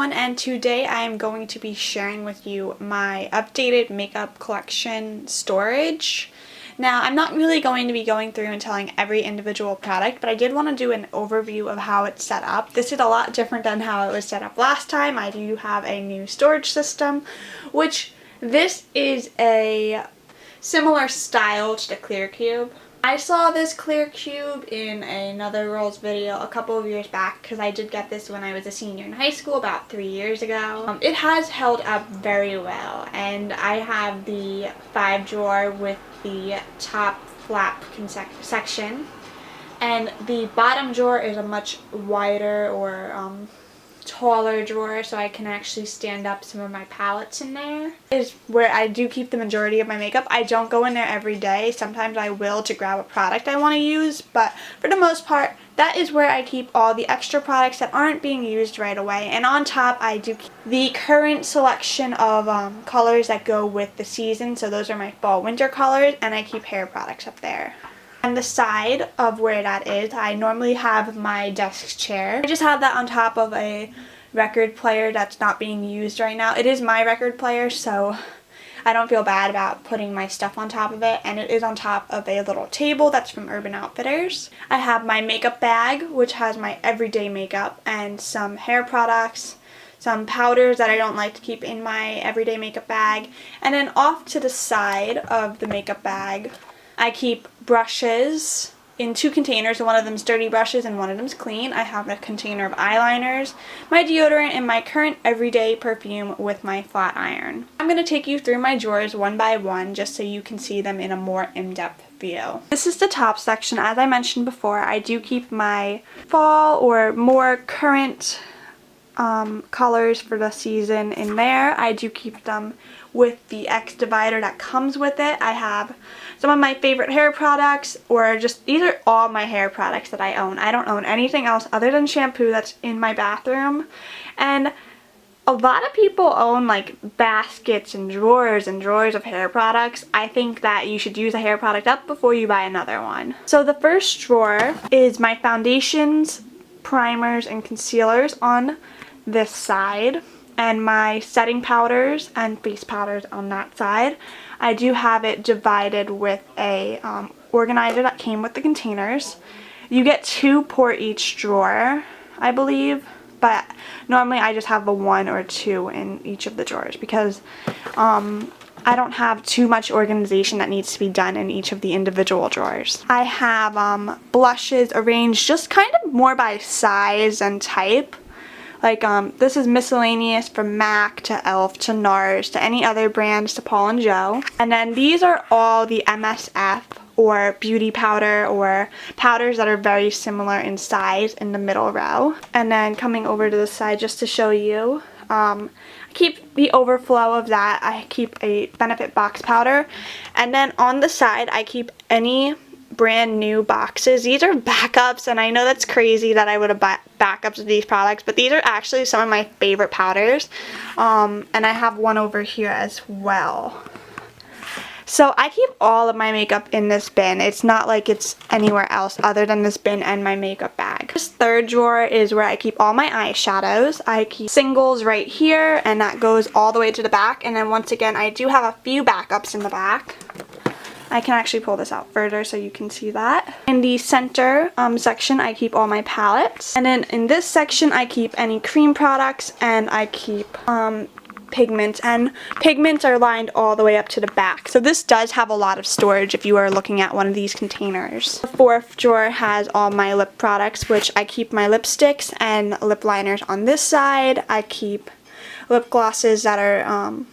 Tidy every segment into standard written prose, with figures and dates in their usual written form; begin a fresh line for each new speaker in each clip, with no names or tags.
everyone, and today I am going to be sharing with you my updated makeup collection storage. Now, I'm not really going to be going through and telling every individual product, but I did want to do an overview of how it's set up. This is a lot different than how it was set up last time. I do have a new storage system, which this is a similar style to the clear cube. I saw this clear cube in another girl's video a couple of years back because I did get this when I was a senior in high school about 3 years ago. It has held up very well, and I have the 5-drawer with the top flap section, and the bottom drawer is a much wider or taller drawer, so I can actually stand up some of my palettes in there. Is where I do keep the majority of my makeup. I don't go in there every day. Sometimes I will to grab a product I want to use, but for the most part, that is where I keep all the extra products that aren't being used right away. And on top, I do keep the current selection of colors that go with the season. So those are my fall-winter colors, and I keep hair products up there. On the side of where that is, I normally have my desk chair. I just have that on top of a record player that's not being used right now. It is my record player, so I don't feel bad about putting my stuff on top of it, and it is on top of a little table that's from Urban Outfitters. I have my makeup bag, which has my everyday makeup and some hair products, some powders that I don't like to keep in my everyday makeup bag, and then off to the side of the makeup bag, I keep brushes in 2 containers. One of them's dirty brushes and one of them's clean. I have a container of eyeliners, my deodorant, and my current everyday perfume with my flat iron. I'm going to take you through my drawers one by one just so you can see them in a more in-depth view. This is the top section. As I mentioned before, I do keep my fall or more current colors for the season in there. I do keep them with the X divider that comes with it. I have some of my favorite hair products, or just these are all my hair products that I own. I don't own anything else other than shampoo that's in my bathroom. And a lot of people own like baskets and drawers of hair products. I think that you should use a hair product up before you buy another one. So the first drawer is my foundations, primers, and concealers on this side, and my setting powders and face powders on that side. I do have it divided with a organizer that came with the containers. You get 2 per each drawer, I believe, but normally I just have the 1 or 2 in each of the drawers because I don't have too much organization that needs to be done in each of the individual drawers. I have blushes arranged just kind of more by size and type. Like, this is miscellaneous from MAC to e.l.f. to NARS to any other brands to Paul & Joe. And then these are all the MSF or beauty powder or powders that are very similar in size in the middle row. And then coming over to the side just to show you, I keep the overflow of that. I keep a Benefit box powder. And then on the side, I keep any brand new boxes. These are backups, and I know that's crazy that I would have bought backups of these products, but these are actually some of my favorite powders. And I have one over here as well. So I keep all of my makeup in this bin. It's not like it's anywhere else other than this bin and my makeup bag. This third drawer is where I keep all my eyeshadows. I keep singles right here, and that goes all the way to the back. And then once again, I do have a few backups in the back. I can actually pull this out further so you can see that. In the center section, I keep all my palettes. And then in this section, I keep any cream products, and I keep pigments. And pigments are lined all the way up to the back. So this does have a lot of storage if you are looking at one of these containers. The fourth drawer has all my lip products, which I keep my lipsticks and lip liners on this side. I keep lip glosses that are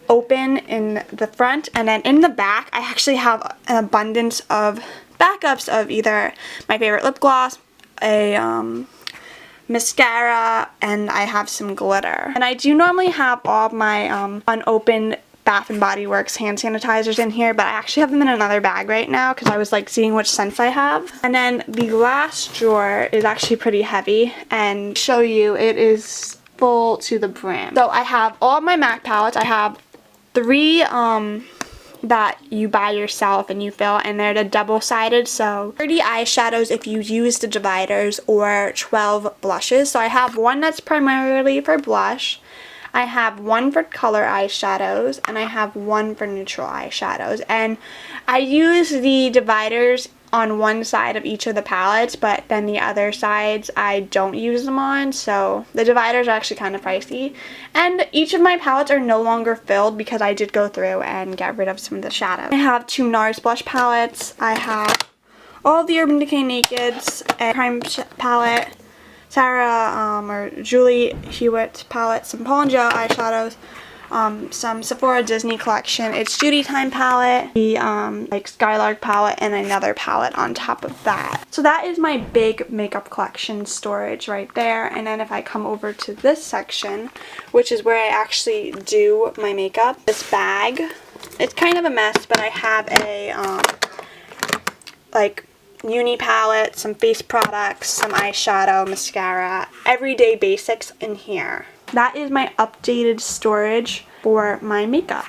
open in the front, and then in the back I actually have an abundance of backups of either my favorite lip gloss, a mascara, and I have some glitter. And I do normally have all my unopened Bath & Body Works hand sanitizers in here, but I actually have them in another bag right now because I was like seeing which scents I have. And then the last drawer is actually pretty heavy, and show you it is full to the brim. So I have all my MAC palettes. I have 3 that you buy yourself and you fill, and they're the double-sided, so 30 eyeshadows if you use the dividers, or 12 blushes. So I have one that's primarily for blush, I have one for color eyeshadows, and I have one for neutral eyeshadows. And I use the dividers on one side of each of the palettes, but then the other sides I don't use them on, so the dividers are actually kind of pricey. And each of my palettes are no longer filled because I did go through and get rid of some of the shadows. I have two NARS blush palettes. I have all of the Urban Decay Nakeds, a Crime palette, Sarah or Julie Hewitt palette, some Paul & Joe eyeshadows, some Sephora Disney collection, It's Judy Time palette, the like Skylark palette, and another palette on top of that. So that is my big makeup collection storage right there. And then if I come over to this section, which is where I actually do my makeup, this bag, it's kind of a mess, but I have a like uni palette, some face products, some eyeshadow, mascara, everyday basics in here. That is my updated storage for my makeup.